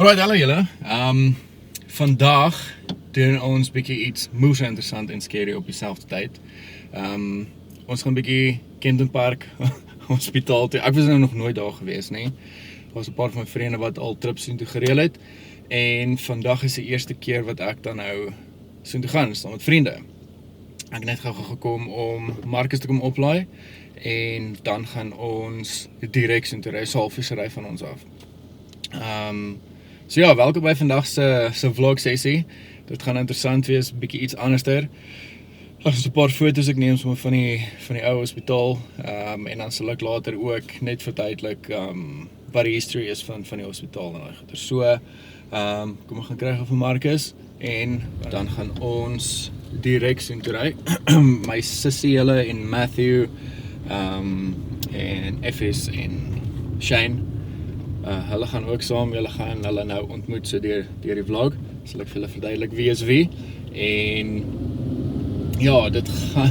Alright, hallo julle. Vandag doen ons bietjie iets moes interessant en scary op dieselfde tyd. Ons gaan bietjie Kenton Park hospitaal toe. Ek was nou nog nooit daar gewees nie. Daar was 'n paar van my vriende wat al trips toe gereël het. En vandag is die eerste keer wat ek dan nou toe gaan, saam met vriende. Ek het net gou gekom om Marcus te kom oplaai en dan gaan ons direk toe ry, so 'n halfuur ry van ons af. So ja, welkom by vandag se vlog sessie. Dit gaan interessant wees, bietjie iets anderster. Daar is 'n paar foto's ek neem sommer van die ou hospitaal, en dan sal ek later ook net verduidelik wat die history is van die hospitaal en daai goeie. So, kom ons gaan kry gou vir Marcus en dan gaan ons direk toe ry. My sussie hulle en Matthew en Effis en Shane. Hulle gaan ook saam, julle gaan hulle nou ontmoet so deur die vlog. Sal ek vir julle verduidelik wie is wie. En ja, dit gaan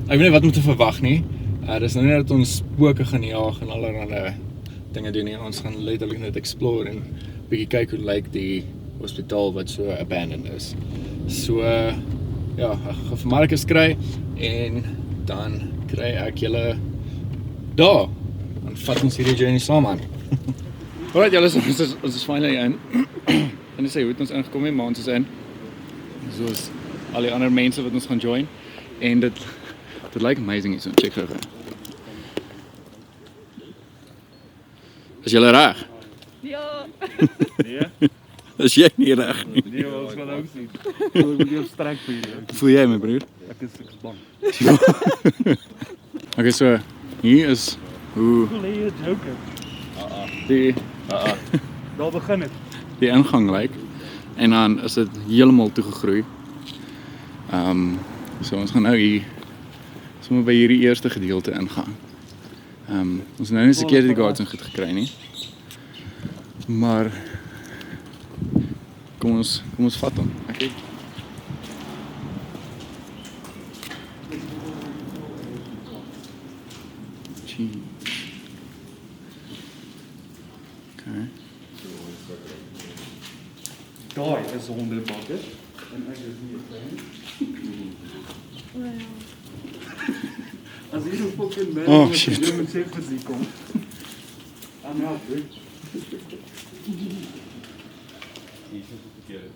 ek weet nie wat om te verwag nie. Dis nou nie dat ons spooke gaan jaag en allerlei dinge doen nie. Ons gaan letterlik net explore en bietjie kyk hoe lyk die hospitaal wat so abandoned is. So ja, ek gaan vir Marcus kry en dan kry ek julle daar. Dan vat ons hierdie journey saam aan. Alright, julle, ons is finally in. En ek sê hoe het ons ingekom het, maar ons is in. Soos al die ander mense wat ons gaan join. En dit lyk amazing hier so. Check gou. Is julle reg? Ja. Nee? Is jy nie reg nie? Nee, ons gaan ook sien. Ek moet jou strek vir julle. Hoe voel jy, my broer? Ek is bang. Okay, so hier is hoe Hoe lê jy joker? Daar begin dit. die ingang lyk. En dan is dit heeltemal toegegroei. So ons gaan nou hier sommer by hierdie eerste gedeelte ingaan. Ons het nou nie security guards en goed gekry nie. Maar kom ons vat hom. Okay. Okay. Daai is 100 bakke. En ek is nie 'n fan. As jy so fucking man Oh, shit. jy moet sê fisiek kom. I'm out, dude.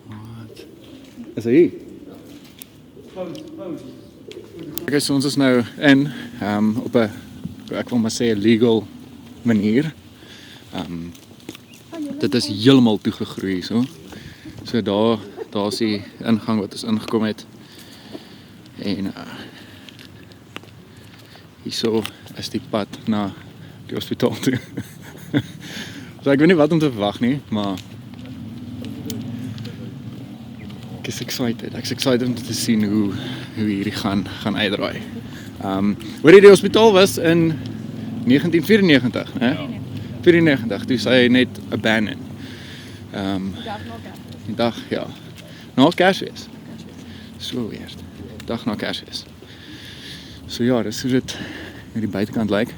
Wat? Is hy hier? Okay, so ons is nou in, op 'n, ek wil maar sê 'n legal manier. Dit is heeltemal toegegroei so. So daar's die ingang wat ons ingekom het. En hierso is die pad na die hospitaal toe. So ek weet nie wat om te verwag nie, maar ek is excited om te sien hoe hierdie gaan uitdraai. Waar die hospitaal was in 1994, né? 94, toe sy net abandoned. Die dag, ja. Na Kersfees. So weird. Dag na Kersfees. So ja, dis hoe dit aan die buitekant lyk.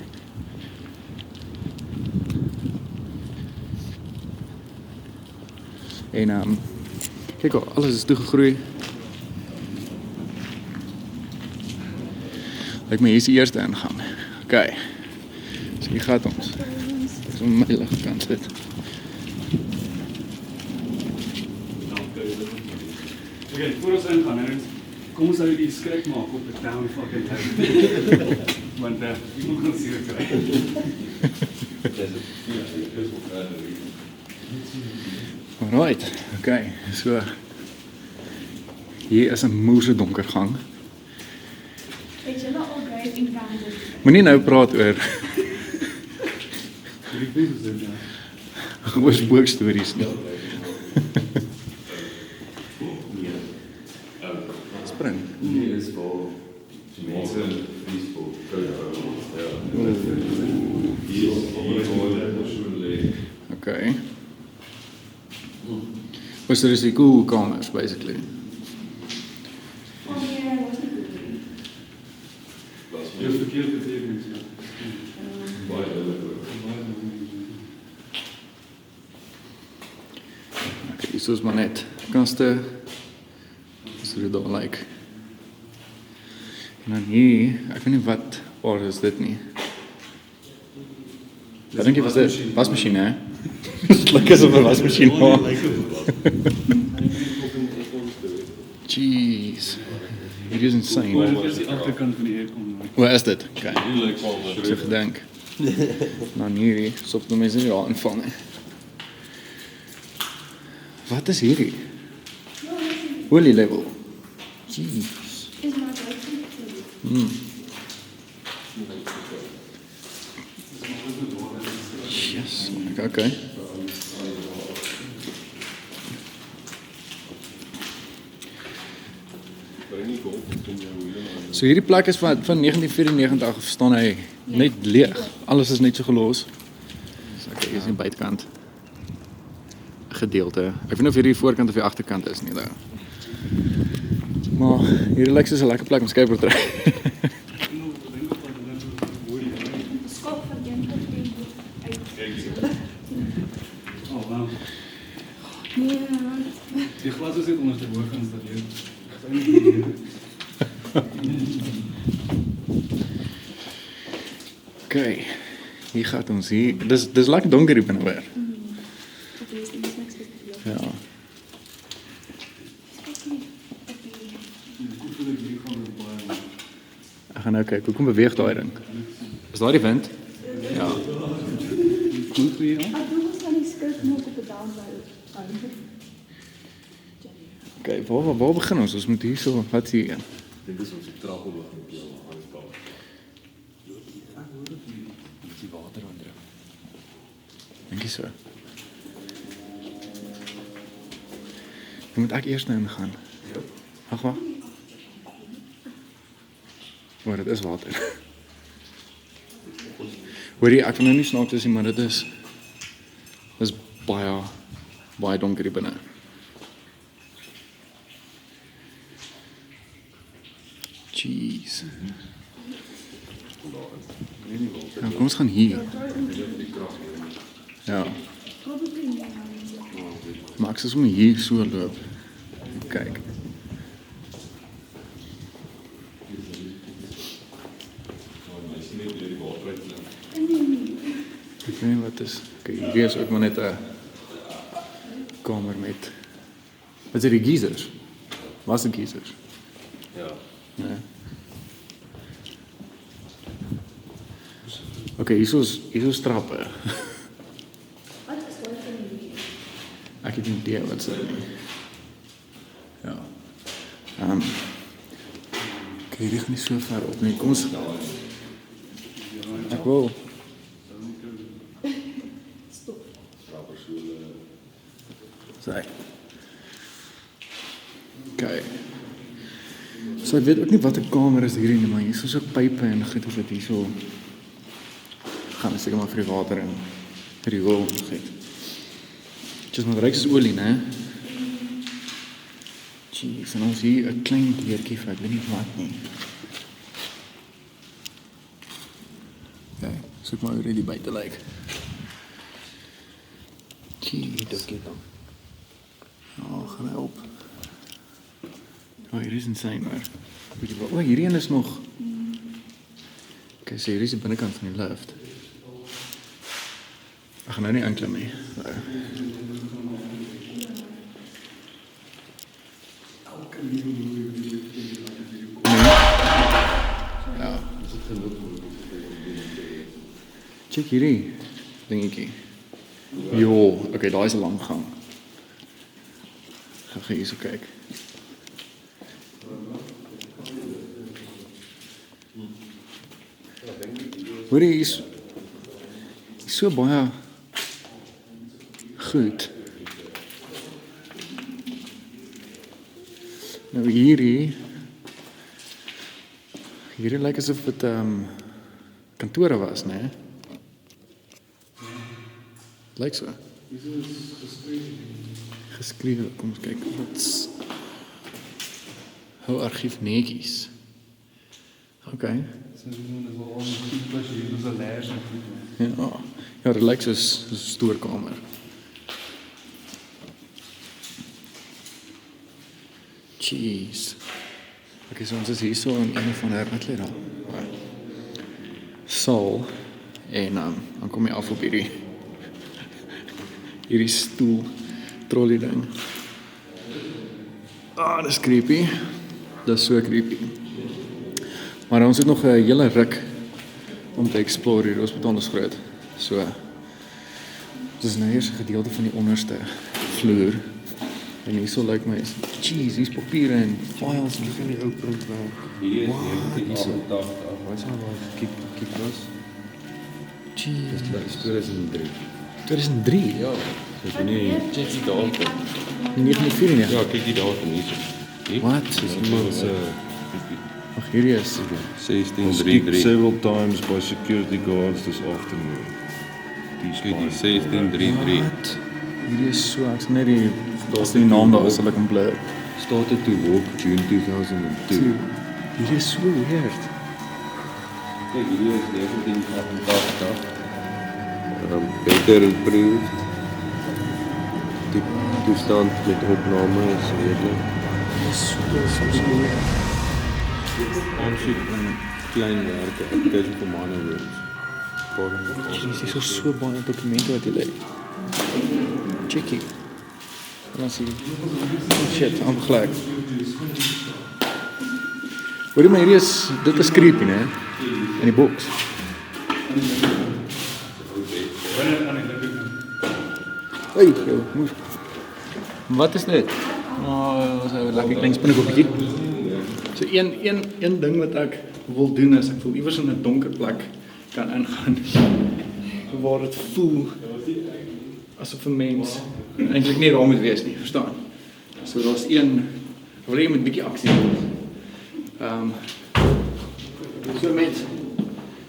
En kyk al, alles is toegegroei. Lyk my hier is die eerste ingang. Okay. So hier gaan ons. Dis om my ligkant sit. Okay, voor ons ingaan, kom ons nou die skrik maak op die town fucking town. Want jy moet gaan sien kry. Alright, okay, so hier is 'n moerse donker gang. Het julle al Grave Encounters? Moenie nou praat oor Hierdie mense is ja. oor spookstories nie. Spring. Die is voor mense Facebook, hier is Okay. Was there is die cool kamers basically. Oh nee, was nie goed. Jy is verkeerd betekens, ja. baie soos maar net kaste. So dit daar lyk. En dan hier, ek weet nie wat waar is dit nie. Ek dink dit was 'n wasmasjien, hè? Dit lyk asof 'n wasmasjien was. Jeez. It is insane. Dit is die agterkant van die aircon. Waar is dit? Okay. Hier lyk al Ek het gedink. Nou hierdie, sop die mense nie daar inval nie. Wat is hierdie? Olie level. Jeez. Is maar uit. Yes, okay. So hierdie plek is van 1994 af staan hy net leeg. Alles is net so gelos. So okay, hier is die buitekant. 'n Gedeelte. Ek weet nie of hierdie voorkant of die agterkant is nie, nou. Maar hierdie lyk soos 'n lekker plek om skateboard te ry. Skop van een tot een uit. Oh, wow. Nee, Die glas is net onder te hoog geïnstalleer. Okay. Hier gaat ons hier. Dis lekker donker hier binne weer. dit is niks spesiaal. Ja. Ek gaan nou kyk, hoe kom beweeg daai ding? Is daar die wind? Ja. Goed vir jou? Ek dink ons kan die skrif maak op 'n download. Okay, waar begin ons? Ons moet hier so, wat is hier? Dit is ons die trap op die aanval. Die water aandruk. Dink jy so? Dan moet ek eers nou ingaan. Wag. Maar dit is water. Hoorie, ek wil nou nie snaaks wees nie, maar dit is baie donker hier binne. Jeez. Ja, kom ons gaan hier. Ja. Maar ek sal sommer hier so loop. Kyk. Ek weet nie wat is. Okay, hier is ook maar net 'n kamer met. Wat is die geysers? Wat is die geysers? Ja. Nee. Okay, hier is trappe. Wat is wat van hier? Ek het nie idee wat dit is. Ja. Okay, hier gaan nie so ver op nie. Kom ons. Ek wil. Sorry. Okay. So ek weet ook nie wat 'n kamer is hierdie nie, maar hier is so pype en goed of dit hierso gaan seker maar vir die water en vir die wol gee. Dis maar ryk soos olie, né? Jeez, en ons hier 'n klein deurtjie vir ek weet nie wat nie. Okay, soek maar hoe dit buite lyk. Jeez. Oh, gaan hy op. Oh, hier is insane, maar. Weet jy wat? O, hierdie een is nog. Okay, so hier is die binnekant van die lift. Ek gaan nou nie aanklim nie. Ja. Check hierdie dingetjie. Jo, okay, daar is 'n lang gang. Gaan hier so kyk. Hoorie, is so baie goed. Nou hierdie lyk asof dit kantore was, né? Lyk so. Geskrywe, kom ons kyk wat's hou argief netjies. Okay. Ja, dit lyk soos 'n stoorkamer. Jeez. Okay, so ons is hier so in een van haar, wat lê daar? Saal. En dan kom jy af op hierdie stoel, trolley ding. Dis creepy. Dis so creepy. Maar ons het nog 'n hele ruk om te explore hier. Hospitaal is groot. So dis nou eers 'n gedeelte van die onderste vloer. En hierso lyk my is, jeez, hier's papiere en files en in die ou printwerk. Hier is 1988. Wat is nou kyk los? Jeez. Dis 2003. 2003? Ja. Dis nie check die datum. 1994. Ja, kyk die datum hier. Wat? Dis iemand se Ag, hierdie is 1633. Several times by security guards this afternoon. Kyk die 1633. Wat? Hierdie is so, ek sien net die naam daar is, sal ek hom blur. Started to walk June 2002. Hierdie is so weird. Kyk, hierdie is 1988. Beter improved. Die toestand met opname is redelijk. So weird. Aansoek van klein werke, application for minor works. Jeez, hier is so baie dokumente wat hier lê. Checkie. Dan sien jy. Shit, aangelijk. Hoor jy maar, dit is creepy, né? In die boks. Hey, joh, moes. Wat is dit? So 'n lekker klein spinnekoppietjie. So een ding wat ek wil doen is, ek wil iewers in 'n donker plek kan ingaan waar dit voel asof 'n mens eintlik nie daar moet wees nie, verstaan? So daar's wil jy met bietjie aksie hê. So met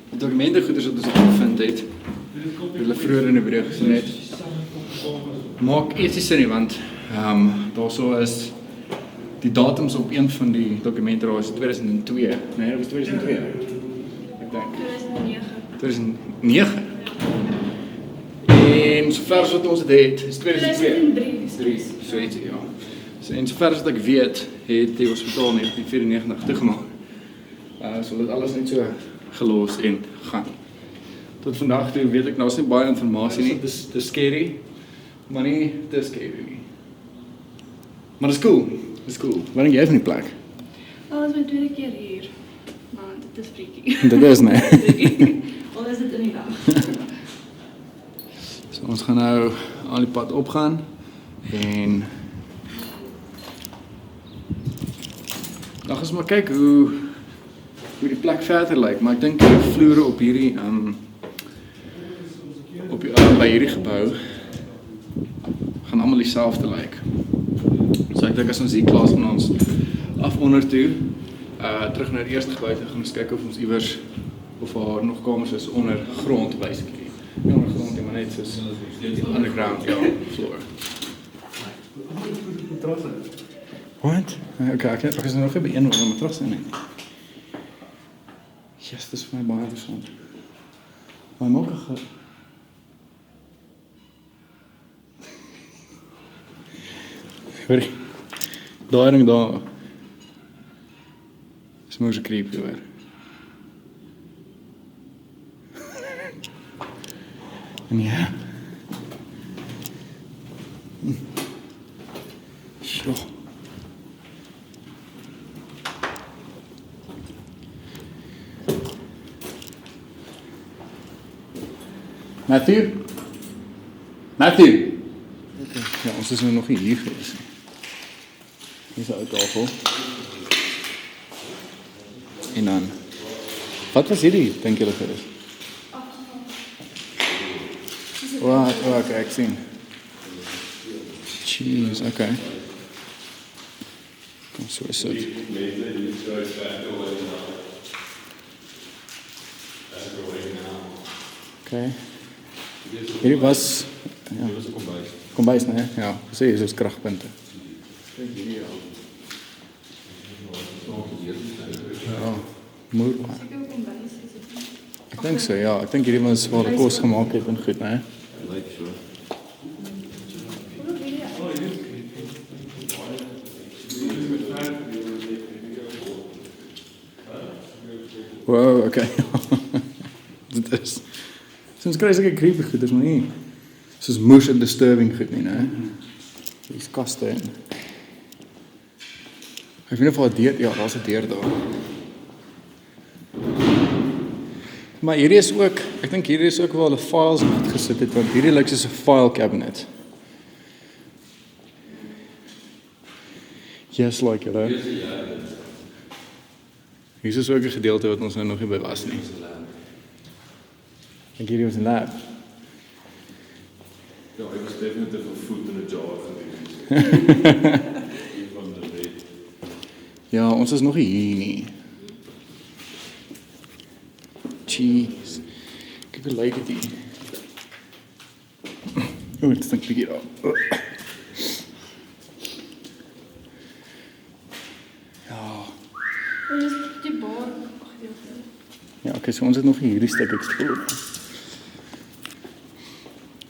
die dokumente goeders wat ons al gevind het, hulle vroeër in 'n video gesien het, maak iets nie sin nie, want daarso is die datums op een van die dokumente daar is 2002. Nee, dit was 2002. Ek dink 2009. En sover as wat ons dit het, is 2003. So iets, ja. So, en sover as wat ek weet, het die hospitaal in 1994 toegemaak. So dit alles net so gelos en gaan. Tot vandag toe weet ek nou is nie baie inligting nie. Dis scary, maar nie te scary nie. Maar dis cool. Dis cool. Wat dink jy van die plek? Dit is my tweede keer hier. Maar dit is freaky. Dit is, nee. Al is dit in die dag. So ons gaan nou al die pad opgaan en dan gaan ons maar kyk hoe die plek verder lyk, maar ek dink die vloere op hierdie by hierdie gebou gaan almal dieselfde lyk. So ek dink as ons hier klaar is van ons af onder toe, terug na die eerste gebou toe gaan ons kyk of ons iewers of daar nog kamers is onder grond basically. Nie onder grond, maar net soos underground, ja, floor. What? Okay, ek is nog by een waar my matras in het. Yes, dis vir my baie interessant. Maar maak ek hoor, daai ding daar is moes creepy hoor. En ja. Sjoe. Matthew? Ja, ons is nog nie hier gewees nie. Hier is 'n ou tafel. En dan, wat was hierdie, dink julle gewees? Wat, okay, ek sien. Jeez, okay. Kom so is dit. Okay. Hierdie was, ja, kombuis, nee? Ja, sê jy soos kragpunte. Ja, moer. Ek dink so, ja, ek dink hierdie was waar die kos gemaak het en goed, nee? Lyk so. Wow, okay. Dit is soms kry ek creepy goed, dis maar nie soos moes en disturbing goed nie, né? Dis kaste en ek weet nie of daar 'n deur, ja, daar's 'n deur daar. Maar hierdie is ook, ek dink hierdie is ook waar hulle files goed gesit het, want hierdie lyk soos 'n file cabinet. Yes, like it, hè? Hier is ook 'n gedeelte wat ons nou nog nie by was nie. Ek hierdie was 'n lab. Ja, hy was definitief 'n voet in 'n jar gewees. Ja, ons is nog nie hier nie. Jeez. Kyk hoe lyk dit hier. O, dit stink bietjie daar. Ja. Dit is die bar gedeelte. Ja, okay, so ons het nog nie hierdie stuk explore.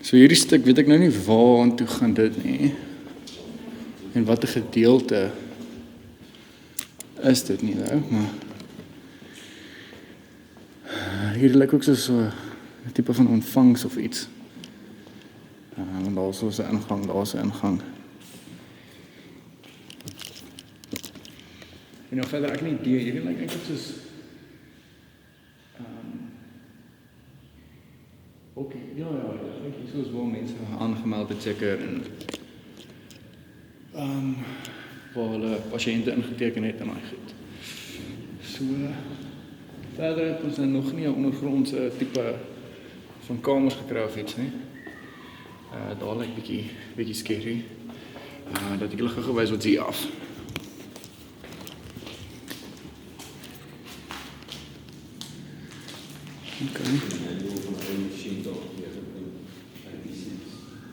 So hierdie stuk weet ek nou nie waar aan toe gaan dit nie. En wat 'n gedeelte is dit nie nou, maar hier lyk ook soos 'n tipe van ontvangs of iets. Want daar is so 'n ingang, daar is 'n ingang. En nou verder ek nie idee, hierdie lyk eintlik soos okay, ja, ek dink hier is wel mense aangemeld te checker en waar hulle pasiënte ingeteken het en daai goed. So verder het ons nog nie 'n ondergrondse tipe van kamers gekry of iets nie. Daar lyk bietjie scary. Dat ek hulle gewys wat hier af. Okay.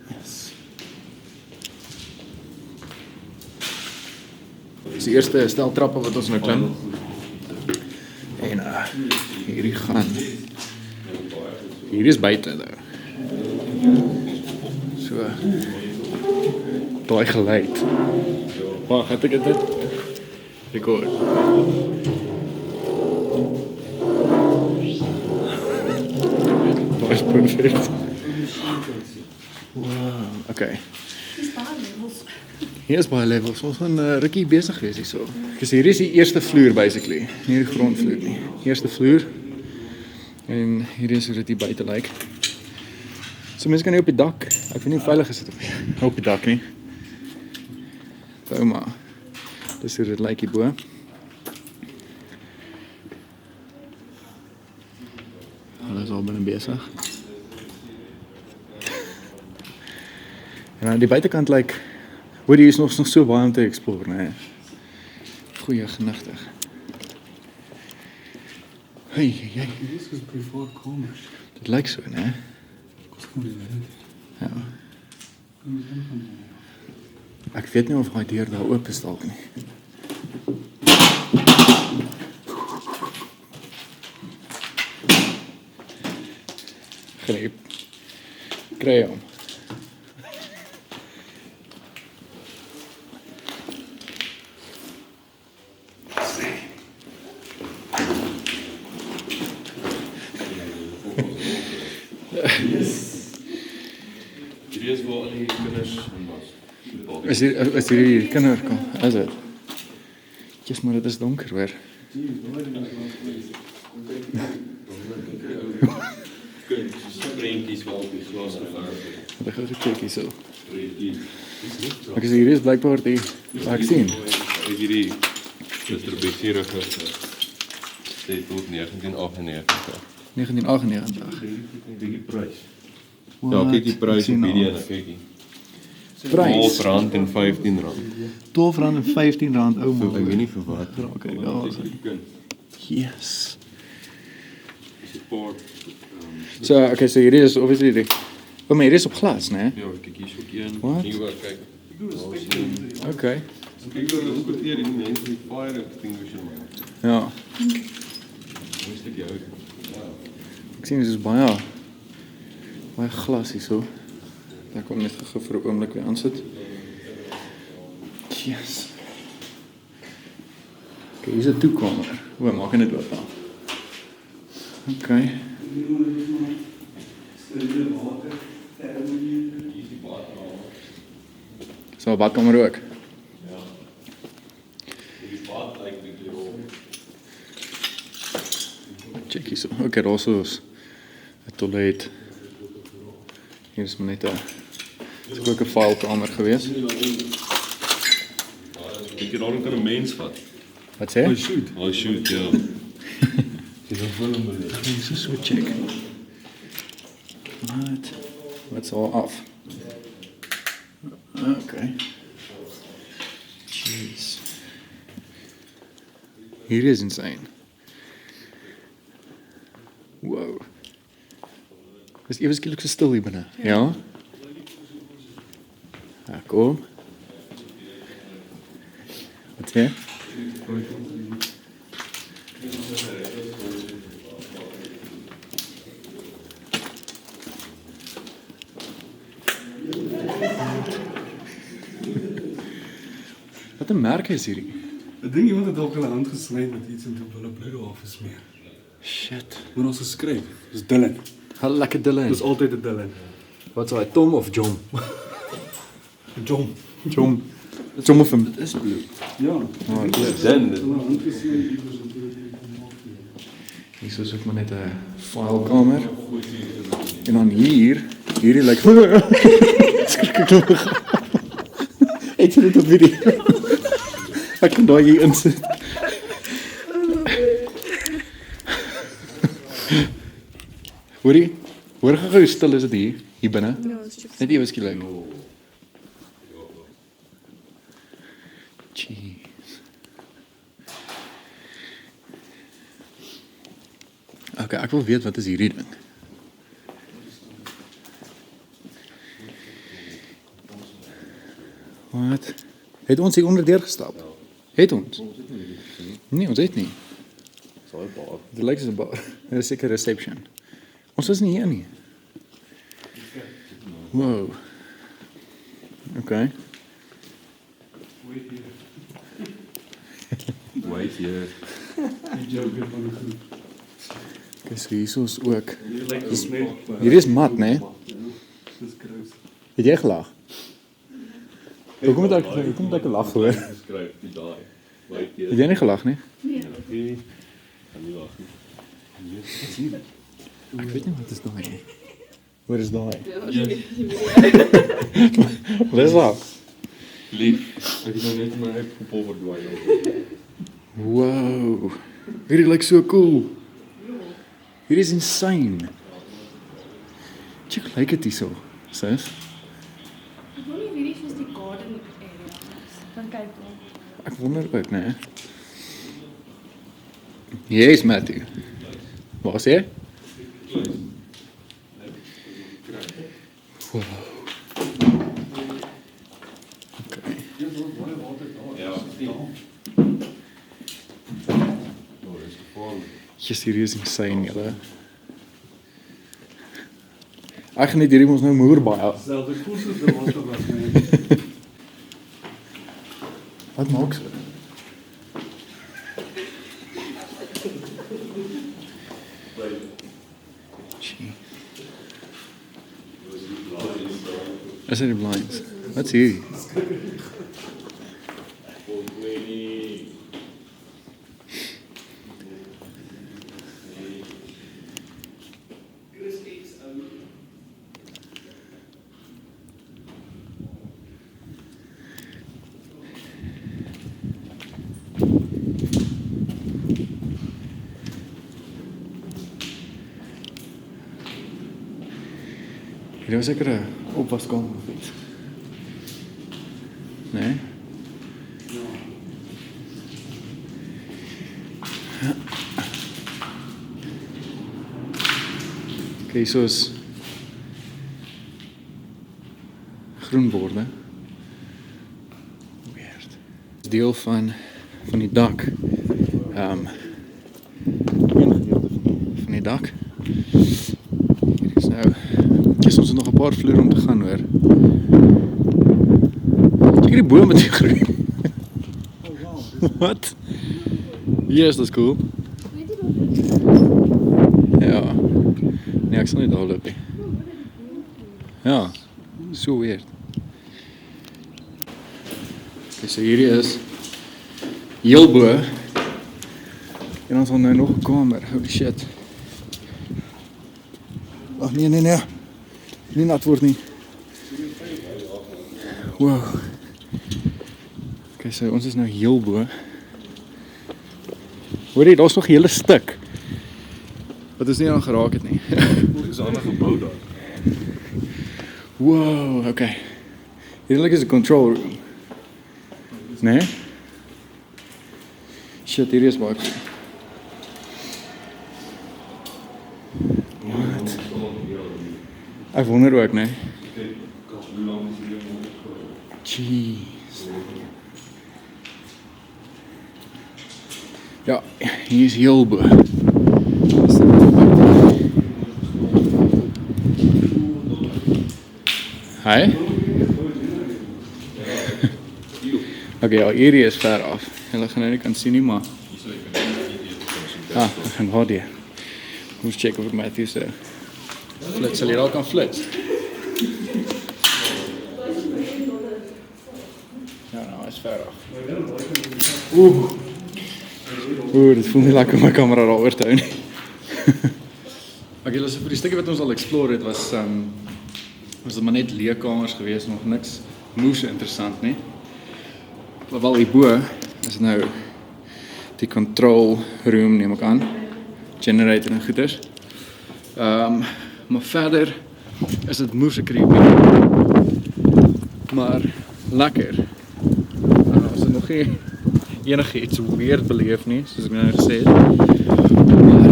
Yes. Dis die eerste stel trappe wat ons nou klim. En hierdie gaan. Hier is buite nou. So. Daai geluid. Wag, het ek dit? Rekord. Daai is perfect. Wow, okay. Dis baie levels. Hier is baie levels. Ons gaan rukkie besig wees hierso. Dis hier is die eerste vloer basically, nie die grondvloer nie. Eerste vloer. En hier is hoe dit hier buite lyk. So mense kan nie op die dak. Ek weet nie hoe veilig is dit op die dak nie. Ouma. Dis hoe dit lyk hier bo. Hulle is al binne besig. En aan die buitekant lyk hoor hier is nog so baie om te explore, né? Goeie genigtig. Hey, jy. Dit is privaat kamers. Dit lyk so, né? Ja. Ek weet nie of daai deur daar oop is dalk nie. Greep. Kry hom. Hier is waar al die kinders in was. Is hier kinderkom? Is dit? Jy's maar dit is donker hoor. Prentjies wel op die glas geverf. Ek gaan gecheck hierso. Ek sê hier is blykbaar die vaksin. Hierdie distribusierige sê tot 1998. 1998. Die prys. Ja, kyk die prys op hierdie en kyk hier. Prys. R12 en R15. R12 en R15 ou man. Ek weet nie vir wat. Okay, ja. Yes. Support. So, okay, so hierdie is obviously die. Maar hierdie is op glas, né? Ja, kyk hier is ook een. Wat? Hier kyk. Okay. Kyk hoe ons moet hier die mense die fire extinguisher maak. Ja. Hoe is dit jou? Ek sien dis baie glas hierso. Ek kom net gou vir 'n oomblik weer aansit. Yes. Okay, hier is 'n toekamer. O, maak net oop dan. Okay. Steriele water, termometer. So, badkamer ook. Check hier so. Okay, daar so is 'n toilet. Hier is maar net 'n dis ook 'n filekamer gewees. Ek het daarom kan 'n mens vat. Wat sê? Shoot. Oh shoot, ja. Dis so check. Wat's al af? Okay. Jeez. Hier is insane. Wow. Is ewe skielik so stil hier binne. Ja? Ja, kom. Wat sê? Wat 'n merk is hierdie? Ek dink iemand het dalk hulle hand gesny met iets en toe hulle bloed afgesmeer. Shit. Maar ons geskryf, dis Dylan. Hallo lekker Dylan. Dis altyd 'n Dylan. Wat is hy, Tom of John? John. John. John of hom. Dit is bloed. Ja. Dan Hulle hand gesny iewers en toe het hy gemaak. Hier is ook maar net 'n filekamer. En dan hierdie lyk skrikkerig. Het jy dit op video? Ek kan daai hier insit. Hoorie? Hoor gou hoe stil is dit hier binne? Net ewe skielik. Jeez. Okay, ek wil weet wat is hierdie ding. Wat? Het ons hier onder deur gestap? Het ons? Nee, ons het nie. Sorry, bar. Dit lyk soos 'n bar. Dit is seker reception. Ons is nie hier nie. Wow. Okay. Wait hier. Die joker van die groep. Okay, so hier is ook. Hier lyk dit net. Hier is mat, né? Dis kruis. Het jy gelag? Hoekom het ek gelag hoor? Geskryf die daai. Wait hier. Het jy nie gelag nie? Nee. Kan nie wag nie. Ek weet nie wat is daai nie. Waar is daai? Yes. Wat is dat? Lief. Ek het nou net my app gepolver dwaai. Wow. Hierdie lyk so cool. Hierdie is insane. Check lyk dit hierso. Sis? Ek wil nie weet soos die garden area is. Dan kyk maar. Ek wonder ook, né? Yes, Matthew. Wat sê jy? Wow. Okay. Ja. Oh, dis gevaarlik. Yes, hierdie is insane, julle. Ek geniet hierdie ons nou moer baie. Selfs ek voel soos 'n water was my. Wat maak so? Gee. Is dit die blinds? Wat's hier? Hier was seker 'n opwaskamer of iets. Nee? Okay, so is groen borde. Weird. Deel van die dak. Een gedeelte van die dak. Hier is nou. Kies ons het nog 'n paar vloere om te gaan hoor. Kyk die boom wat hier groei. Wat? Yes, that's cool. Weet jy wat? Ja. Ja. Nee, ek sal nie daar loop nie. Ja, so weird. Okay, so hierdie is heel bo. En ons het nou nog 'n kamer. Holy shit. Ag nee. Nie nat word nie. Wow. Okay, so ons is nou heel bo. Hoor jy, daar's nog 'n hele stuk wat ons nie aan geraak het nie. Dis 'n ander gebou daar. Wow, okay. Hierdie is 'n control room. Nee? Shit, hierdie is baie cool. Wat? Ek wonder ook, nee. Jeez. Ja, hier is heel bo. Hi? Okay, ja, hierdie is ver af. Julle gaan nou nie kan sien nie, maar ek gaan daar die. Moet check of ek Matthew se flits sal jy daar kan flits. Ja, nou, is ver af. Dit voel nie lekker om my kamera daar oor te hou nie. Okay, so vir die stukkie wat ons al explore het, was dit maar net leekamers gewees, nog niks moes interessant nie. Wel hierbo is nou die control room, neem ek aan, generator en goeders. Maar verder is dit moes creepy, maar lekker. Ons het nog nie enige iets weird beleef nie, soos ek nou gesê het. Maar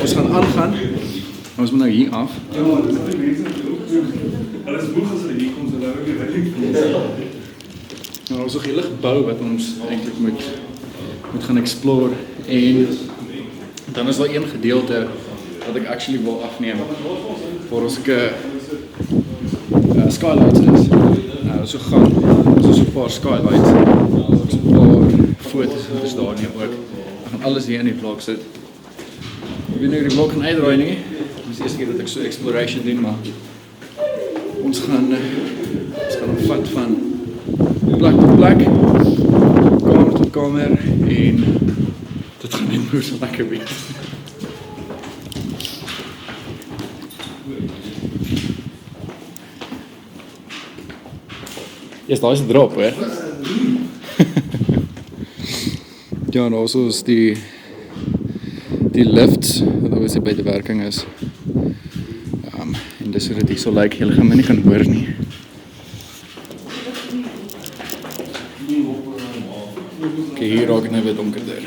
ons gaan aangaan. Ons moet nou hier af. Ja, dis al die mense wat hulle is moeg as hulle hier kom, so hulle ook nie weet. Nou, ons het 'n hele gebou wat ons eintlik moet gaan explore, en dan is daar een gedeelte wat ek actually wil afneem waar ons skylights is. So gaan ons so 'n paar skylights, so 'n paar foto's daar neem ook. Ek gaan alles hier in die vlog sit. Ek weet nie hoe die vlog gaan uitdraai nie. Dit is die eerste keer dat ek so exploration doen, maar ons gaan hom vat van plek tot plek, kamer tot kamer, en dit gaan net moes lekker wees. Ja, daar is 'n drop, hè. Ja, en also is die lift wat obviously by die werking is. En dis hoe dit so lyk, julle gaan my nie kan hoor nie. Okay, hier raak het nou weer donkerder.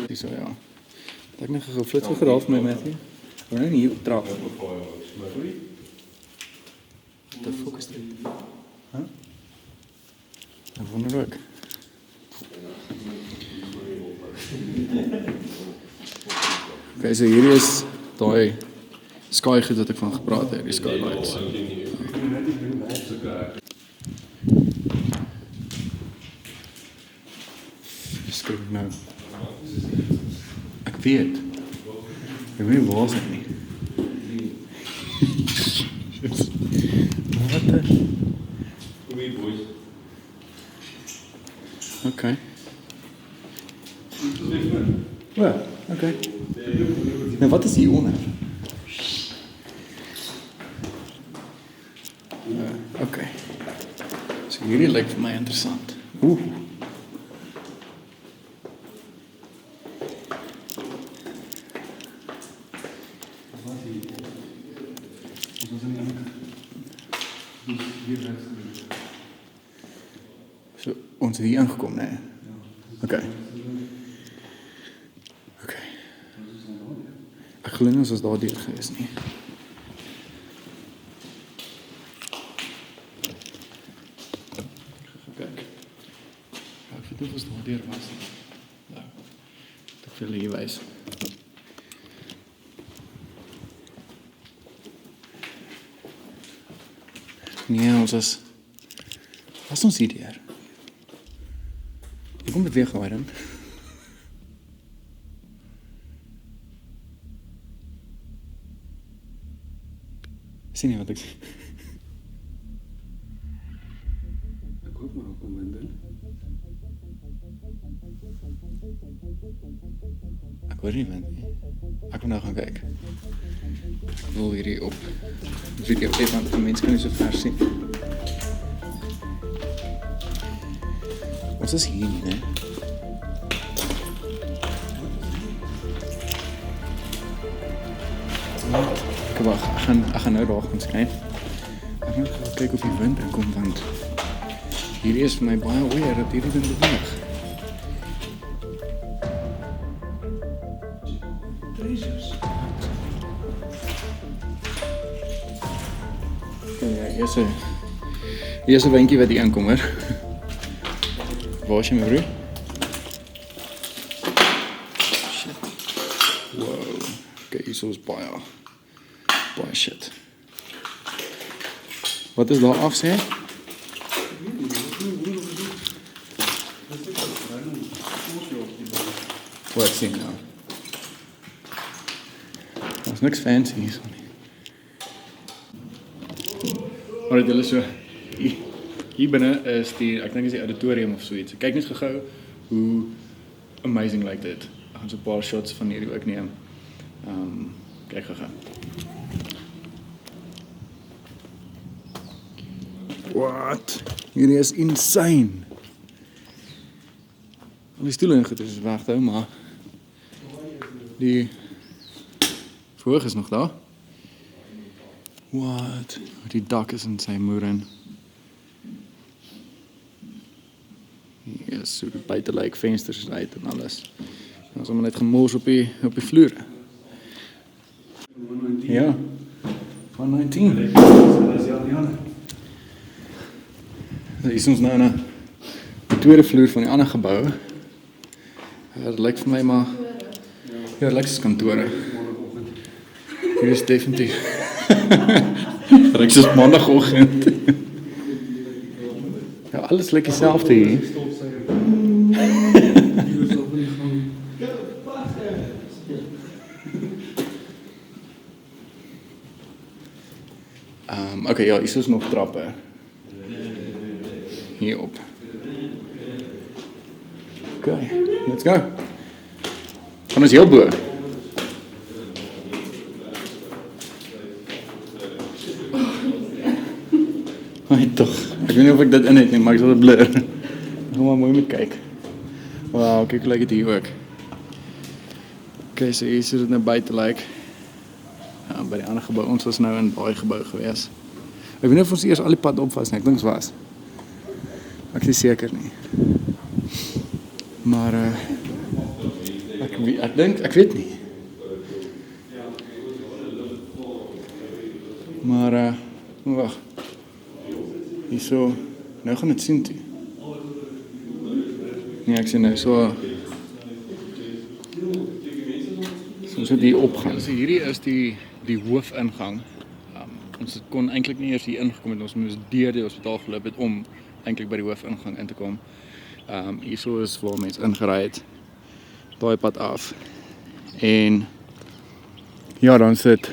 Dis so, ja. Het ek net geflits geraaf met Matthew? Maar nou nie hier op trap. The fuck is dit? Huh? Ek wonder ook. Okay, so hierdie is daai sky goed wat ek van gepraat het, die skylights. Skryf nou. Ek weet. Ek weet waar is dit nie. Wat dan? Kom hier, boys. Okay. Well, okay. Nou, wat is hier onder? Okay. So hierdie lyk vir my interessant. Oeh. So, ons het hier aangekom, nee? Okay. Okay. Ek glo nie ons was daar deur gewees nie. Kyk. Ek weet nie of ons daar deur was nie. Nou, ek wil hier wys. Nee, ons was ons hier deur. Kom beweeg maar dan. Sien nie wat ek sê. Ek hoop maar op hom in dit. Ek hoor nie wind nie. Ek wil nou gaan kyk. Ek wil hierdie op video hê want die mense kan nie so ver sien. Ons is hier nie, né? Ek wag, ek gaan nou daar gaan skyn. Ek moet gou kyk of die wind inkom want hierdie is vir my baie weird dat hierdie wind beweeg. Hier is 'n windjie wat hier aankom, hoor. Waar is jy, my broer? Shit. Wow. Okay, hier is baie shit. Wat is daar af, sê? Wat sien nou? Daar's niks fancy hier so nie. Maar dit is so hier binne is die, ek dink is die auditorium of so iets. Kyk net gou hoe amazing lyk dit. Ek gaan so 'n paar shots van hierdie ook neem. Kyk gou. What? Hierdie is insane. Al die stoele en goed is weghou, maar die verhoog is nog daar. What? Die dak is in sy moer in. Yes, so die buite lyk vensters is uit en alles. Ons het hom net gemors op die vloere. Ja. 119. Dis ja, die ander. Hier is ons nou na die tweede vloer van die ander gebou. Dit lyk vir my maar ja, dit lyk soos kantore. Hier is definitief. Dit is maandagoggend. Ja, alles lyk dieselfde hier. Okay, ja, hier is nog trappe. Hierop. Okay, let's go. Gaan ons heel bo. Ai tog. Ek weet nie of ek dit in het nie, maar ek sal dit blur. Ek gaan maar mooi moet kyk. Wow, kyk hoe lyk dit hier ook. Okay, so hier is dit nou buite lyk. Ja, by die ander gebou, ons was nou in daai gebou gewees. Ek weet nie of ons eers al die pad op was nie, ek dink ons was. Ek is seker nie. Maar ek weet nie. Maar wag. Hierso, nou gaan dit sien toe. Nee, ek sien nou so die opgang. So hierdie is die hoofingang. Ons kon eintlik nie eers hier ingekom het, ons moes deur die hospitaal geloop het om eintlik by die hoofingang in te kom. Hierso is waar mense ingery het. Daai pad af. En ja, dan sit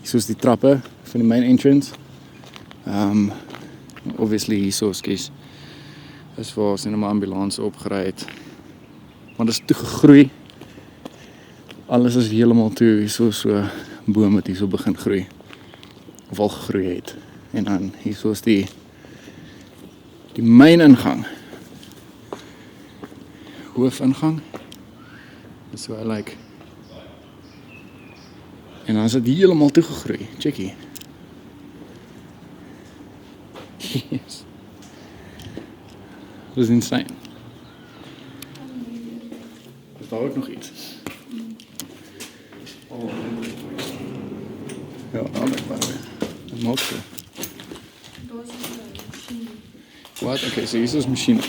soos die trappe van die main entrance. Obviously hierso skies is waar ons in 'n ambulans opgery het. Want dit is toe gegroei. Alles is heeltemal toe, hierso so boom wat hierso begin groei. Of al gegroei het. En dan hierso is die main ingang. Hoofingang. Dis so I like. En dan is dit heeltemal toe gegroei. Checkie. Yes. Dat is insane. Is daar ook nog iets? Oh, ja, dat lijkt wel weer. Dat mag zo. Wat? Oké, so hier is ons machine.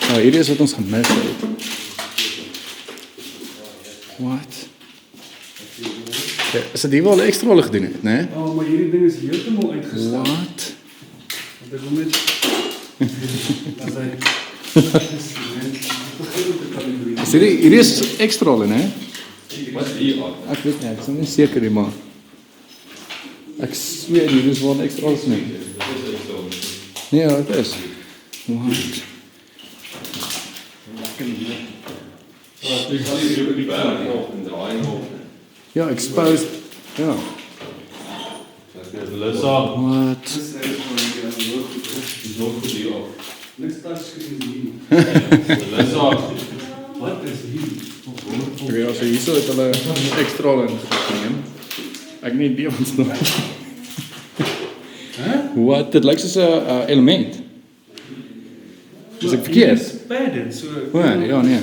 Nou, hier is wat ons gemist het. Wat? Okay, is dit hier wel extra rolle gedoen het, né? Oh, maar hierdie ding is heeltemal uitgestap. Wat? Want ek wil net as hy Is hierdie is extra rolle, né? Wat is hier aan? Ek weet nie, ek is nou nie seker nie, maar ek sweer hier is wel extra alles nie. Nee, ja, het is. What? Ek sal hier die berg nog en draai nog. Ja, exposed. Ja. Melissa, What? is nog goed hier af. Niks touchscreen hier. Melissa, Wat is hier? Okay, also hierso het hulle extra in geneem. Ek nie idee wat dit is. Wat? Dit lyk soos 'n element. Is ek verkeerd? Padded, so. O, ja, nee.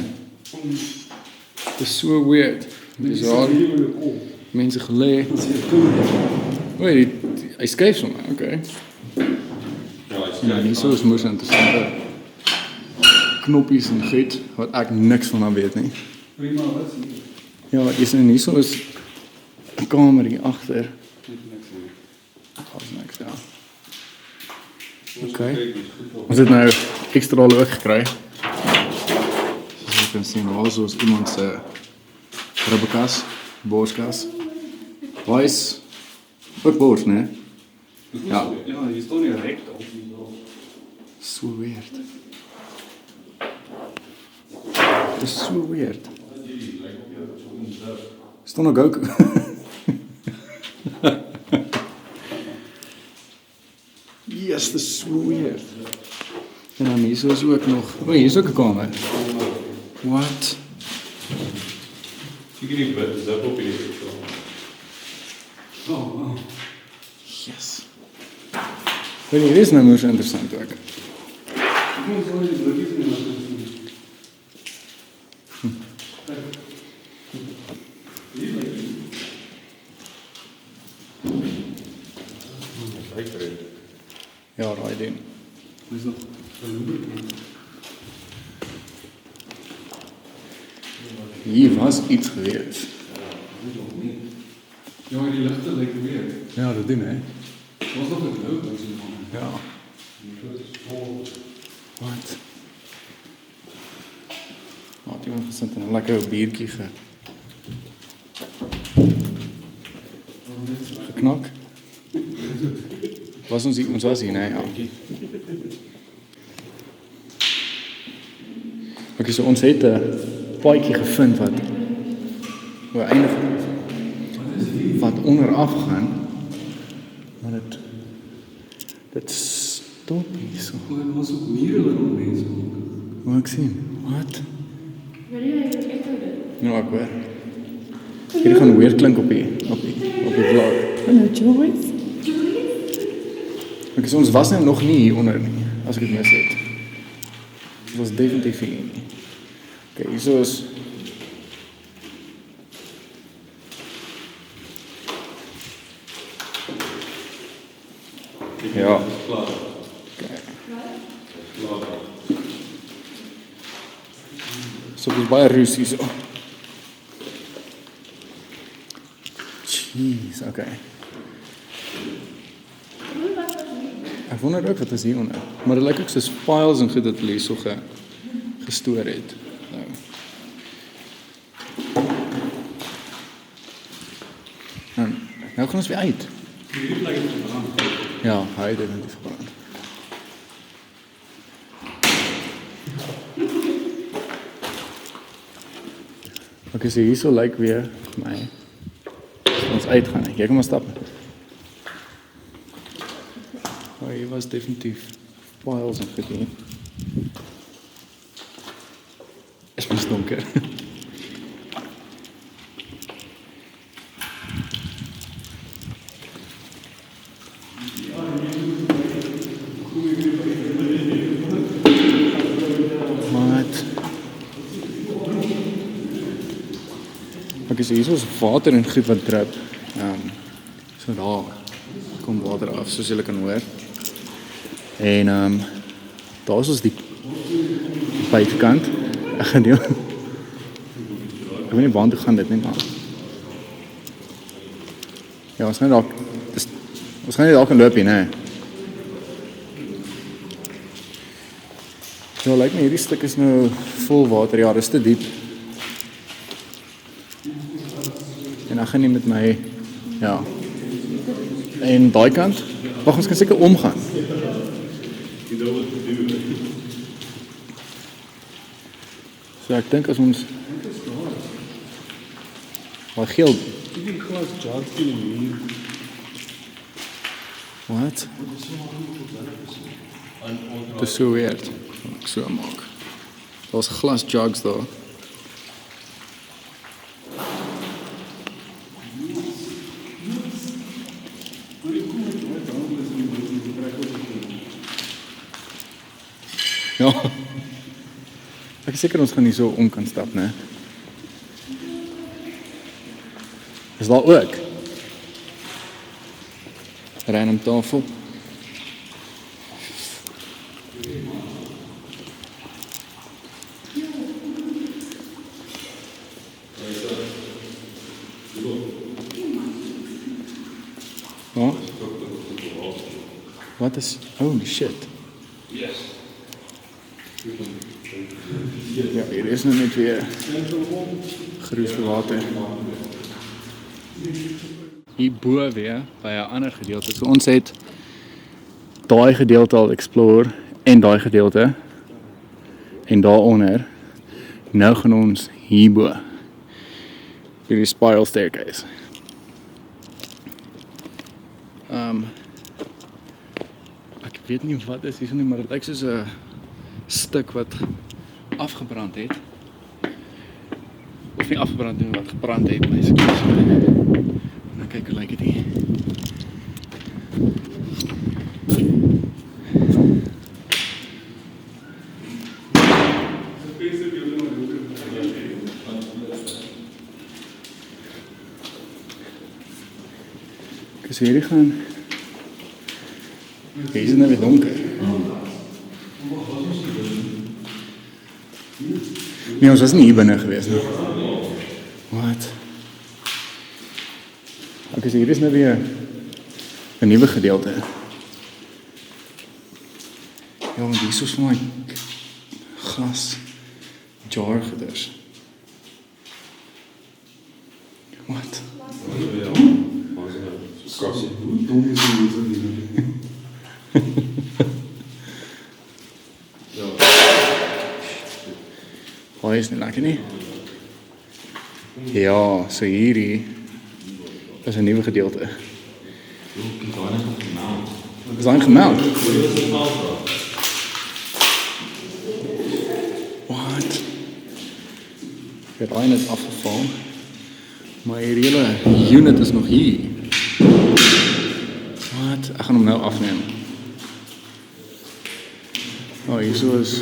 Dit is so weird. Dis al hier met 'n kop. mense gelê. Wait, hy skuif sommer. Okay. Ja, hierso is mos interessante knoppies en goed wat ek niks van weet nie. Prima, wat is hier? Ja, is en hierso is 'n kamer hier agter. Daar's niks daar. Okay. Ons het nou ekstra ook gekry. Soos jy kan sien, daar is iemand se ribbekas, borskas. Waar is ook bors, né? Ja. Ja, hier staan nie rek op. So weird. Dit is so weird. Staan nog Goku. Yes, dit is so weird. En dan hier is ook nog. O, hier is ook 'n kamer. What? ek het die zip op hier. Oh, wow. Yes. Maar hier is nou mos interessant ook. Ek moet so die blikkies in die laat sien. Ja, raai ding. Dis nog Hier was iets geweest. Ja, die ligte lyk weer. Ja, dat doen hè. Was nog 'n blou ding so man. Ja. Wat? Wat iemand gesit en 'n lekker biertjie geknak. Was ons was hier, nee, ja. Okay, so ons het 'n paadjie gevind wat eindig wat onderaf gaan. Maar dit stop hier so. Maar was ook mure waarom mense. Wat ek sien? Wat? Wil jy ek hou dit? Nou ek hoor. Hierdie gaan weer klink op die vlog. Hallo Joyce. Okay, so ons was nou nog nie hier onder nie, as ek dit mis het. Dit was definitief hier nie. Okay, hierso is ja. Klaar. Okay. Klaar. So dis baie roes hierso. Jeez, okay. Ek wonder ook wat is hier onder. Maar dit lyk ook soos files en goed wat hulle hierso gestoor het. Nou gaan ons weer uit. Hierdie plek het gebrand. Ja, hy het definitief gebrand. Okay, so hierso lyk weer vir my. Ons uitgaan. Jy kom maar stap. Oh, hier was definitief files en goed hier. Is mos donker. Okay, so hier is water en goed wat drup. So daar kom water af, soos julle kan hoor. En daar is ons die buitekant. Ek gaan nie. Ek weet nie waar toe gaan dit nie, maar. Ja, ons gaan nie daar kan loop hier, nee. Ja, lyk my hierdie stuk is nou vol water. Ja, dis te diep. En dan gaan nie met my, ja. En daai kant, wag, ons kan seker omgaan. So ek dink as ons maar geel. Wat? Dit is so weird. Ek so maak. Daar's glas jugs daar. Ja. Ek is seker ons gaan nie so om kan stap, né? Is daar ook? Random tafel. Ja? Wat is... Holy shit. Ja, hier is nou net weer gruis vir water. Hier bo weer by 'n ander gedeelte. So ons het daai gedeelte al explore en daai gedeelte en daaronder. Nou gaan ons hierbo by die spiral staircase. Ek weet nie wat is hier nie, maar dit lyk soos 'n stuk wat afgebrand het. Of nie afgebrand nie, wat gebrand het, my ekskuus. Nou kyk hoe lyk dit hier. Ek sê hierdie gaan. Hier is nou weer donker. Nee, ons was nie hier binne gewees nie. Wat? Ek sê hier is nou weer 'n nuwe gedeelte. Ja, want hier is soos my glas jar gedus. Wat? Hoe is nie lekker nie? Ja, so hierdie is 'n nuwe gedeelte. Is hy gemeld? Wat? Het een is afgeval, maar hier hele unit is nog hier. Wat? Ek gaan hom nou afneem. Oh, hier so is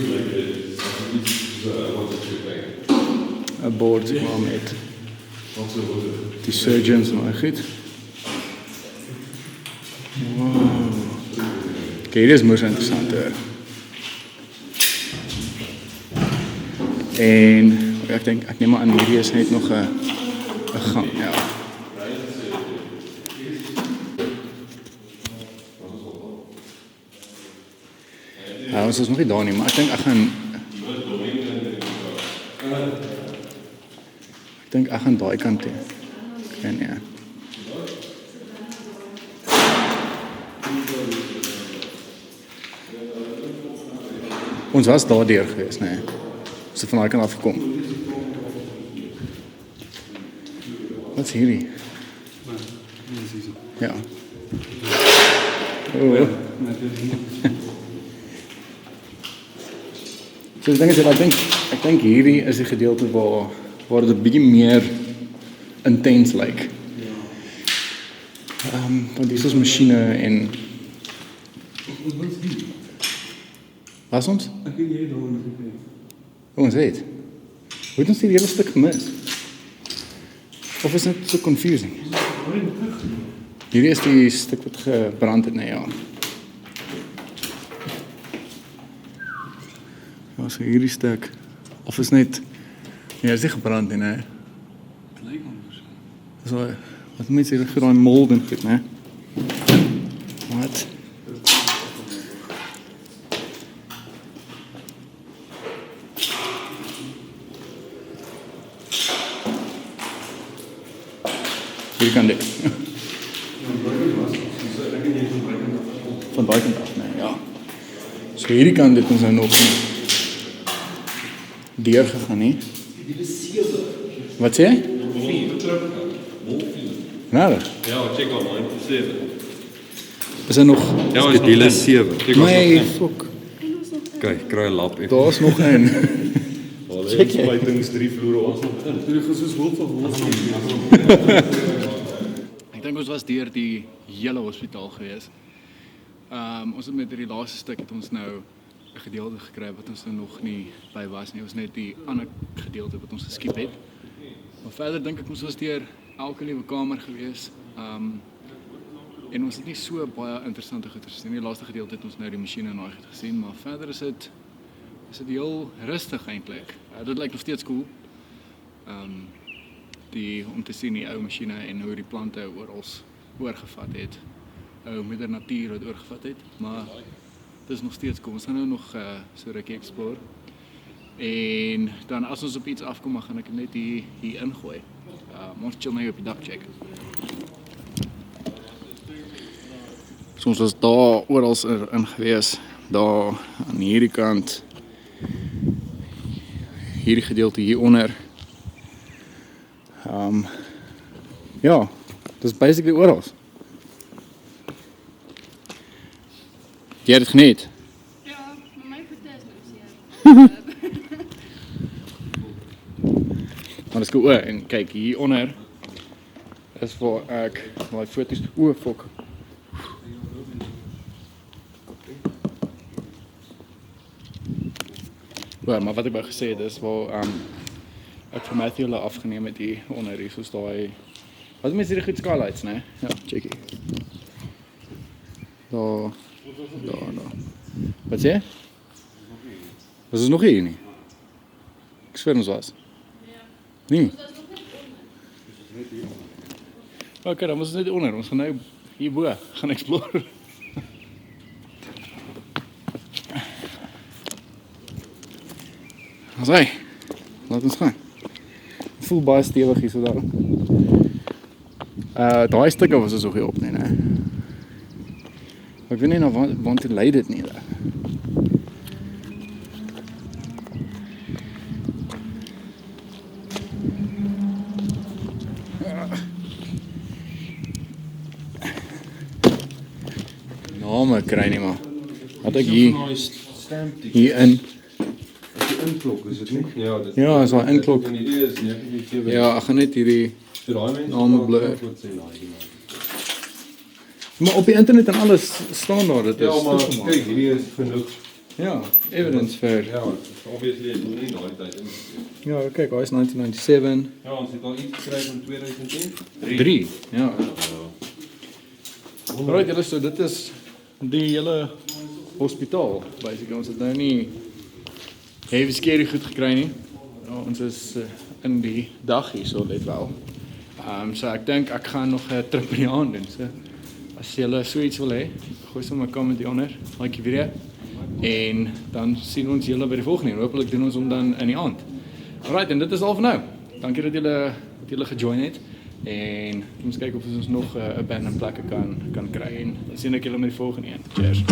'n board waar met die surgeons maar goed. Wow. Kijk, dit is moes interessant hoor. En ek neem maar aan hierdie is net nog 'n gang, ja. Ja, ons is nog nie daar nie, maar ek dink ek gaan daai kant toe. En ja. Ons was daar deur geweest, nee. Ons het van daai kant af gekom. Wat is hierdie? Ja. Oh. So die ding is, ek dink hierdie is die gedeelte waar dit 'n bietjie meer intens lyk. Want dis is masjiene en was ons? Ek weet jy daaroor gekry. Ons weet. Hoe het ons die hele stuk gemis? Of is dit so confusing? Hierdie is die stuk wat gebrand het, nee ja. Ja, so hierdie stuk. Of is net... Nee, is nie gebrand nie, nee. Het lyk anders. So, wat mense hier gedaai mold en goed, nee. Wat? kan dit. Van daai kant af, nee, ja. So hierdie kant het ons nou nog nie deurgegaan nie. Wat sê jy? Nou, Ja, check online, 7. is er nog... Ja, is Deel is 7. Nee, fok. Kyk, kry 'n lap. Daar is nog een. Check jy. Spuitings 3 vloere ons. Ek dink ons was deur die hele hospitaal gewees. Ons het met hierdie laaste stuk het ons nou 'n gedeelte gekry wat ons nou nog nie by was nie. Ons net die ander gedeelte wat ons geskiep het. Maar verder dink ek ons was deur elke liewe kamer gewees. En ons het nie so baie interessante goed gesien. Die laaste gedeelte het ons nou die masjiene en daai goed gesien, maar verder is dit heel rustig eintlik. Dit lyk nog steeds cool. Om te sien die ou masjiene en hoe die plante oral oorgevat het. Ou moeder natuur wat oorgevat het, maar dit is nog steeds cool. Ons gaan nou nog so rukkie explore. En dan as ons op iets afkom, dan gaan ek net hier ingooi. Ons chill nou op die dak check. So ons was daar oral in gewees, daar aan hierdie kant, hierdie gedeelte hieronder. Ja, dit is basically oral. Jy het het geniet? Ja, maar my voete is nou seer. Maar dis cool, en kyk, hieronder is waar ek my foto's, fok. Maar wat ek wou gesê het is waar ek vir Matthew hulle afgeneem het hier onder hier, soos daai, wat is met hierdie goed skylights, né? Ja, check hier. Daar. Wat sê jy? Was ons nog hier nie? Ek swer ons was. Nee. Okay, dan was ons net onder, ons gaan nou hierbo gaan explore. Asai, laat ons gaan. Voel baie stewig hier so daar. Daai stukke was ons nog nie op nie, né? Ek weet nie na want toe lei dit nie daar. Name kry nie maar. Wat ek hier in Inklok, is dit nie? Ja, dit Ja, is daai inklok. Die idee is 947. Ja, ek gaan net hierdie So daai mense name blur. wat sê daai. Maar op die internet en alles staan daar dit is Ja, maar toegemaak. kyk, hierdie is genoeg. Ja, evidence vir. Ja, obviously is nie daai tyd in. Ja, kyk, hy is 1997. Ja, ons het al iets gekry van 2010. 3. Ja. Alright, julle, so dit is die hele hospitaal. Basically, ons het nou nie heavy scary goed gekry nie. Ja, ons is in die dag hier so let wel. So ek dink ek gaan nog 'n trip in die aand doen. So as julle so iets wil hê, gooi sommer 'n comment hieronder, like die video. En dan sien ons julle by die volgende een. Hopelijk doen ons hom dan in die aand. Alright, en dit is al vir nou. Dankie dat julle gejoin het. En ons kyk of ons nog 'n band en plekke kan kry. En dan sien ek julle met die volgende een. Cheers.